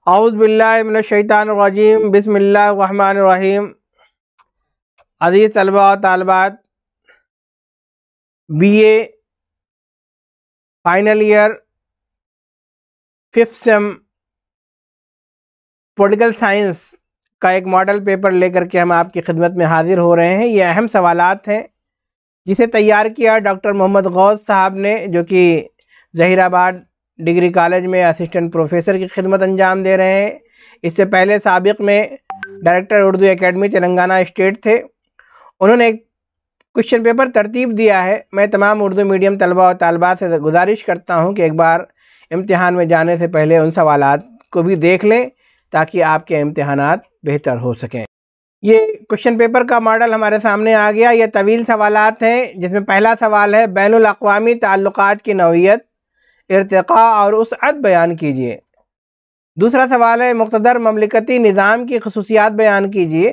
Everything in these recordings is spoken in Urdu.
اعوذ باللہ من الشیطان الرجیم بسم اللہ الرحمن الرحیم۔ عزیز طلباء و طالبات، B A final year 5th sem political science کا ایک ماڈل پیپر لے کر کے ہم آپ کی خدمت میں حاضر ہو رہے ہیں۔ یہ اہم سوالات ہیں جسے تیار کیا ڈاکٹر محمد غوث صاحب نے، جو کہ ظہیر آباد ڈگری کالج میں اسسٹنٹ پروفیسر کی خدمت انجام دے رہے ہیں۔ اس سے پہلے سابق میں director Urdu academy Telangana state تھے۔ انہوں نے ایک کوشچن پیپر ترتیب دیا ہے۔ میں تمام اردو میڈیم طلباء و طالبات سے گزارش کرتا ہوں کہ ایک بار امتحان میں جانے سے پہلے ان سوالات کو بھی دیکھ لیں تاکہ آپ کے امتحانات بہتر ہو سکیں۔ یہ کوشچن پیپر کا ماڈل ہمارے سامنے آ گیا۔ یہ طویل سوالات ہیں، جس میں پہلا سوال ہے بین الاقوامی تعلقات کی نوعیت، ارتقاء اور وسعت بیان کیجیے۔ دوسرا سوال ہے مقتدر مملکتی نظام کی خصوصیات بیان کیجیے۔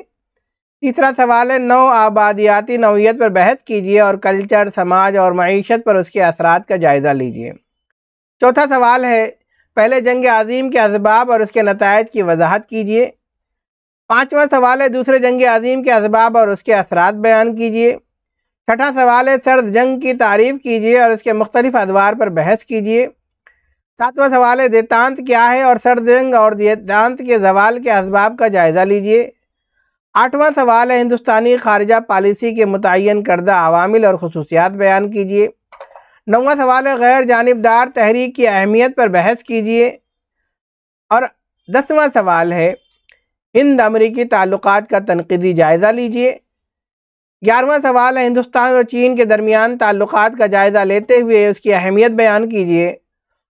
تیسرا سوال ہے نو آبادیاتی نوعیت پر بحث کیجیے اور کلچر، سماج اور معیشت پر اس کے اثرات کا جائزہ لیجیے۔ چوتھا سوال ہے پہلے جنگ عظیم کے اسباب اور اس کے نتائج کی وضاحت کیجیے۔ پانچواں سوال ہے دوسرے جنگ عظیم کے اسباب اور اس کے اثرات بیان کیجیے۔ چھٹا سوال ہے سرد جنگ کی تعریف کیجیے اور اس کے مختلف ادوار پر بحث کیجیے۔ ساتواں سوال ہے دیتانت کیا ہے اور سرد جنگ اور دیتانت کے زوال کے اسباب کا جائزہ لیجیے۔ آٹھواں سوال ہے ہندوستانی خارجہ پالیسی کے متعین کردہ عوامل اور خصوصیات بیان کیجیے۔ نواں سوال ہے غیر جانبدار تحریک کی اہمیت پر بحث کیجیے۔ اور 10واں سوال ہے ہند امریکی تعلقات کا تنقیدی جائزہ لیجیے۔ 11واں سوال ہے ہندوستان اور چین کے درمیان تعلقات کا جائزہ لیتے ہوئے اس کی اہمیت بیان کیجیے۔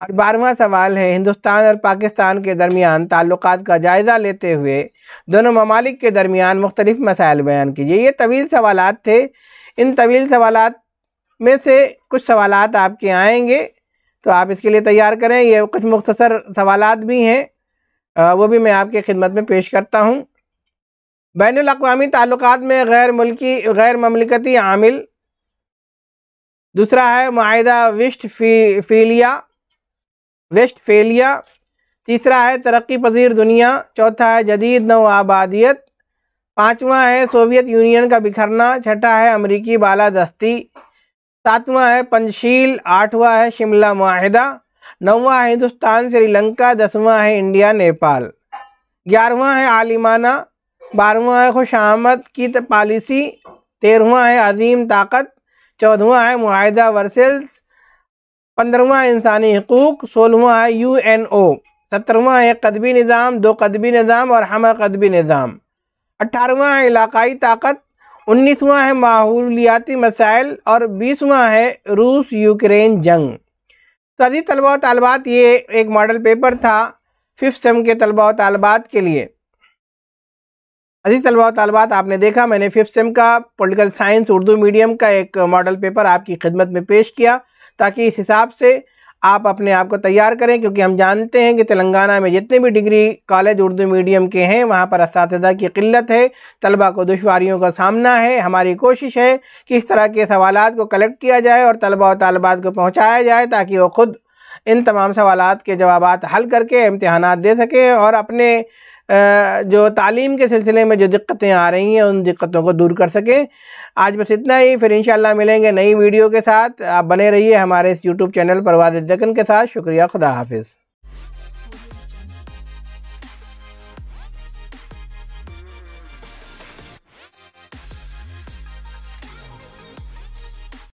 اور 12واں سوال ہے ہندوستان اور پاکستان کے درمیان تعلقات کا جائزہ لیتے ہوئے دونوں ممالک کے درمیان مختلف مسائل بیان کیجیے۔ یہ طویل سوالات تھے۔ ان طویل سوالات میں سے کچھ سوالات آپ کے آئیں گے، تو آپ اس کے لیے تیار کریں۔ یہ کچھ مختصر سوالات بھی ہیں، وہ بھی میں آپ کی خدمت میں پیش کرتا ہوں۔ بین الاقوامی تعلقات میں غیر مملکتی عامل۔ دوسرا ہے معاہدہ ویسٹ فیلیا۔ تیسرا ہے ترقی پذیر دنیا۔ چوتھا ہے جدید نو آبادیت۔ پانچواں ہے سوویت یونین کا بکھرنا۔ چھٹا ہے امریکی بالادستی۔ ساتواں ہے پنچشیل۔ آٹھواں ہے شملہ معاہدہ۔ نواں ہے ہندوستان سری لنکا۔ 10واں ہے انڈیا نیپال۔ 11واں ہے عالمانہ۔ 12واں ہے خوش آمد کی پالیسی۔ 13واں ہے عظیم طاقت۔ 14واں ہے معاہدہ ورسلز۔ 15واں انسانی حقوق۔ 16واں ہے UNO۔ 17واں ہے قطبی نظام، دو قطبی نظام اور ہمہ قطبی نظام۔ 18واں ہے علاقائی طاقت۔ 19واں ہے ماحولیاتی مسائل اور 20واں ہے روس یوکرین جنگ۔ تو عزیز طلباء و طالبات، یہ ایک ماڈل پیپر تھا 5th سیم کے طلباء و طالبات کے لیے۔ عزیز طلباء و طالبات، آپ نے دیکھا میں نے 5th سیم کا پولیٹیکل سائنس اردو میڈیم کا ایک ماڈل پیپر آپ کی خدمت میں پیش کیا، تاکہ اس حساب سے آپ اپنے آپ کو تیار کریں، کیونکہ ہم جانتے ہیں کہ تلنگانہ میں جتنے بھی ڈگری کالج اردو میڈیم کے ہیں وہاں پر اساتذہ کی قلت ہے، طلبہ کو دشواریوں کا سامنا ہے۔ ہماری کوشش ہے کہ اس طرح کے سوالات کو کلیکٹ کیا جائے اور طلبہ و طالبات کو پہنچایا جائے، تاکہ وہ خود ان تمام سوالات کے جوابات حل کر کے امتحانات دے سکیں اور اپنے جو تعلیم کے سلسلے میں جو دقتیں آ رہی ہیں ان دقتوں کو دور کر سکیں۔ آج بس اتنا ہی، پھر انشاءاللہ ملیں گے نئی ویڈیو کے ساتھ۔ آپ بنے رہیے ہمارے اس YouTube چینل پرواز الدکن کے ساتھ۔ شکریہ، خدا حافظ۔